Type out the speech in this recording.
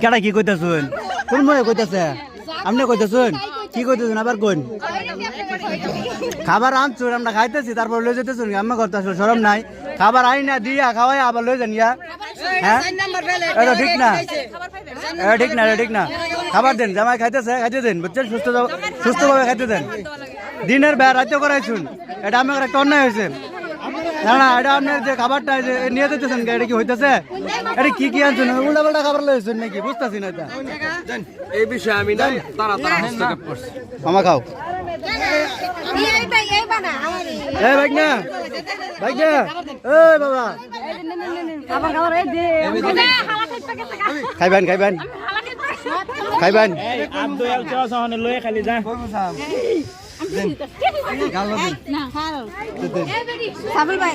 কেডা কি কইতাছুন কোন মনে কইতাছে আপনি কইতাছুন কি কইতাছুন আবার কোন খাবার আনছুন আমরা খাইতেছি তারপর লই যেতেছুন আমি করতেছুন শরম নাই খাবার আই না দিয়া খাওয়াই আবার লই যান ইয়া হ্যাঁ এটা ঠিক না এটা ঠিক না এটা ঠিক না খাবার দেন জামাই খাইতেছে খাইতে দেন বুঝছেন সুস্থভাবে খাইতে দেন দিনের বেলা রাতে করাইছুন এটা আমার একটা অন্যায় হয়েছে না না এটা আপনার যে খাবারটা নিয়ে যেতেছেন এটা কি হইতেছে এটা কি কি আনছেন উল্টা পাল্টা খাবার লইছেন নাকি বুঝতেছি না এটা এই বিষয়ে আমি না তারা হস্তক্ষেপ করছি মামা খাও এই ভাই না এই বাবা খাইবেন খাইবেন খাইবেন লয়ে খালি যা সাবিল ভাই